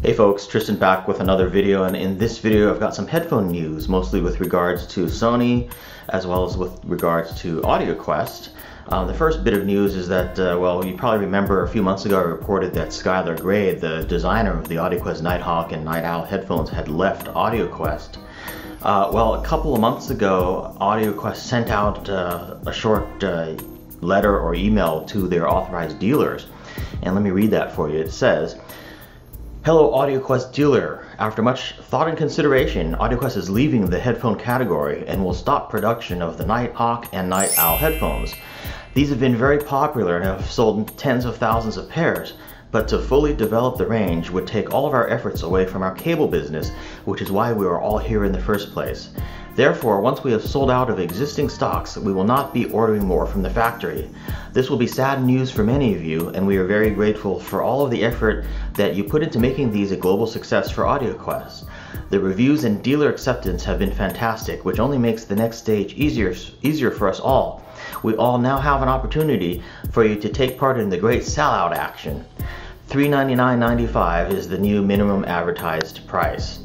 Hey folks, Tristan back with another video, and in this video I've got some headphone news, mostly with regards to Sony as well as with regards to Audioquest. The first bit of news is that, well, you probably remember a few months ago I reported that Skylar Gray, the designer of the Audioquest Nighthawk and Night Owl headphones, had left Audioquest. Well, a couple of months ago, Audioquest sent out a short letter or email to their authorized dealers, and let me read that for you. It says, "Hello Audioquest dealer. After much thought and consideration, Audioquest is leaving the headphone category and will stop production of the Nighthawk and Night Owl headphones. These have been very popular and have sold tens of thousands of pairs, but to fully develop the range would take all of our efforts away from our cable business, which is why we are all here in the first place. Therefore, once we have sold out of existing stocks, we will not be ordering more from the factory. This will be sad news for many of you, and we are very grateful for all of the effort that you put into making these a global success for Audioquest. The reviews and dealer acceptance have been fantastic, which only makes the next stage easier for us all. We all now have an opportunity for you to take part in the great sellout action. $399.95 is the new minimum advertised price."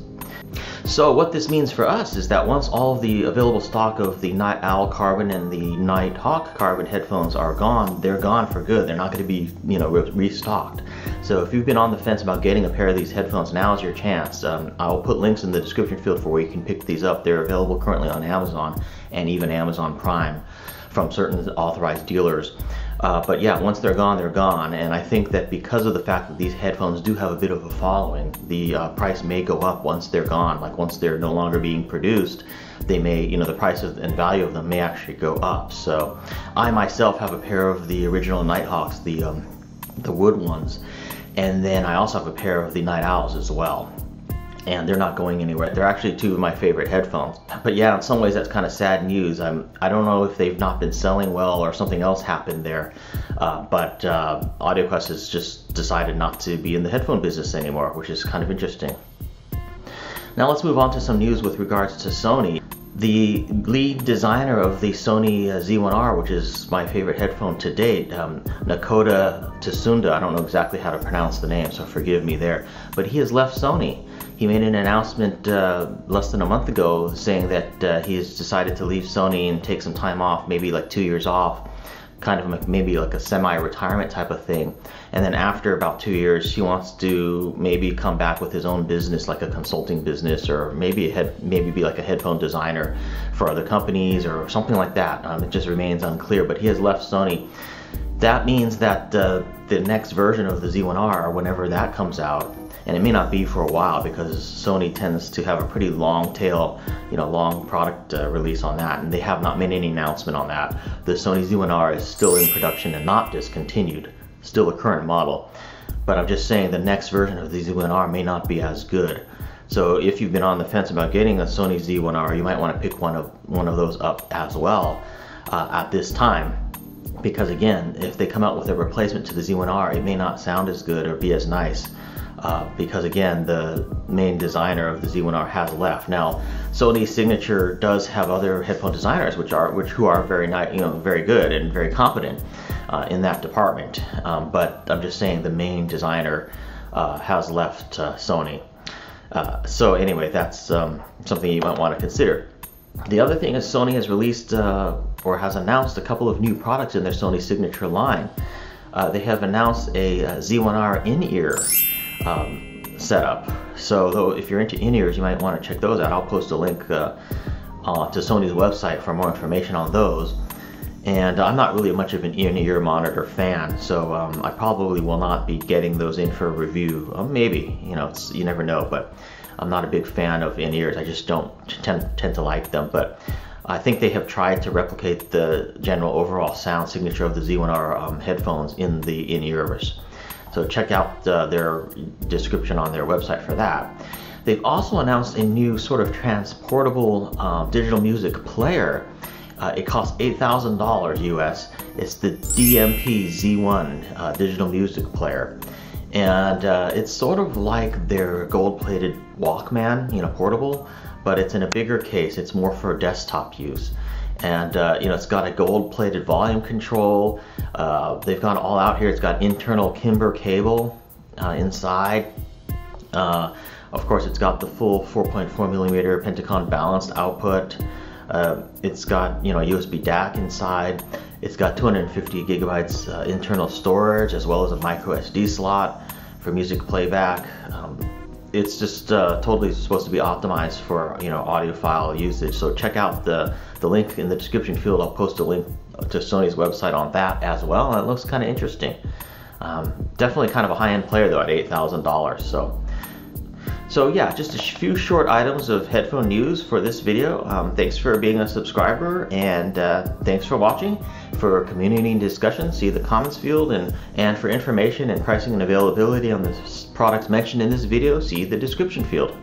So what this means for us is that once all of the available stock of the Night Owl Carbon and the Nighthawk Carbon headphones are gone, they're gone for good. They're not going to be, restocked. So if you've been on the fence about getting a pair of these headphones, now is your chance. I'll put links in the description field for where you can pick these up. They're available currently on Amazon and even Amazon Prime from certain authorized dealers. But yeah, once they're gone, and I think that because of the fact that these headphones do have a bit of a following, the price may go up once they're gone. Like once they're no longer being produced, they may, the price and value of them may actually go up. So I myself have a pair of the original Nighthawks, the wood ones, and then I also have a pair of the Night Owls as well. And they're not going anywhere. They're actually two of my favorite headphones. But yeah, in some ways that's kind of sad news. I don't know if they've not been selling well or something else happened there, but Audioquest has just decided not to be in the headphone business anymore, which is kind of interesting. Now let's move on to some news with regards to Sony. The lead designer of the Sony Z1R, which is my favorite headphone to date, Nakoda Tsunda, I don't know exactly how to pronounce the name, so forgive me there, but he has left Sony. He made an announcement less than a month ago saying that he has decided to leave Sony and take some time off, maybe like 2 years off, kind of like maybe like a semi-retirement type of thing. And then after about 2 years, he wants to maybe come back with his own business, like a consulting business, or maybe be like a headphone designer for other companies or something like that. It just remains unclear, but he has left Sony. That means that the next version of the Z1R, whenever that comes out, and it may not be for a while because Sony tends to have a pretty long tail, long product release on that, and they have not made any announcement on that. The Sony Z1R is still in production and not discontinued, still a current model. But I'm just saying the next version of the Z1R may not be as good. So if you've been on the fence about getting a Sony Z1R, you might want to pick one of those up as well at this time. Because again, if they come out with a replacement to the Z1R, it may not sound as good or be as nice. Because again, the main designer of the Z1R has left. Now, Sony Signature does have other headphone designers who are very very good and very competent in that department. But I'm just saying the main designer has left Sony. So anyway, that's something you might want to consider. The other thing is Sony has released or has announced a couple of new products in their Sony Signature line. They have announced a Z1R in-ear setup. So though if you're into in-ears, you might want to check those out. I'll post a link to Sony's website for more information on those. And I'm not really much of an in-ear monitor fan, so I probably will not be getting those in for a review. Maybe, you never know, but I'm not a big fan of in-ears. I just don't tend to like them, but I think they have tried to replicate the general overall sound signature of the Z1R headphones in the in-ears. So check out their description on their website for that. They've also announced a new sort of transportable digital music player. It costs $8,000 US. It's the DMP Z1 digital music player. And it's sort of like their gold-plated Walkman, portable, but it's in a bigger case. It's more for desktop use. And it's got a gold-plated volume control. They've gone all out here. It's got internal Kimber cable inside. Of course, it's got the full 4.4mm Pentacon balanced output. It's got, you know, USB DAC inside. It's got 250 gigabytes internal storage, as well as a micro SD slot for music playback. It's just totally supposed to be optimized for, you know, audiophile usage. So check out the link in the description field. I'll post a link to Sony's website on that as well, and it looks kind of interesting. Definitely kind of a high-end player though at $8,000. So yeah, just a few short items of headphone news for this video. Thanks for being a subscriber, and thanks for watching. For community and discussion, see the comments field, and for information and pricing and availability on the products mentioned in this video, see the description field.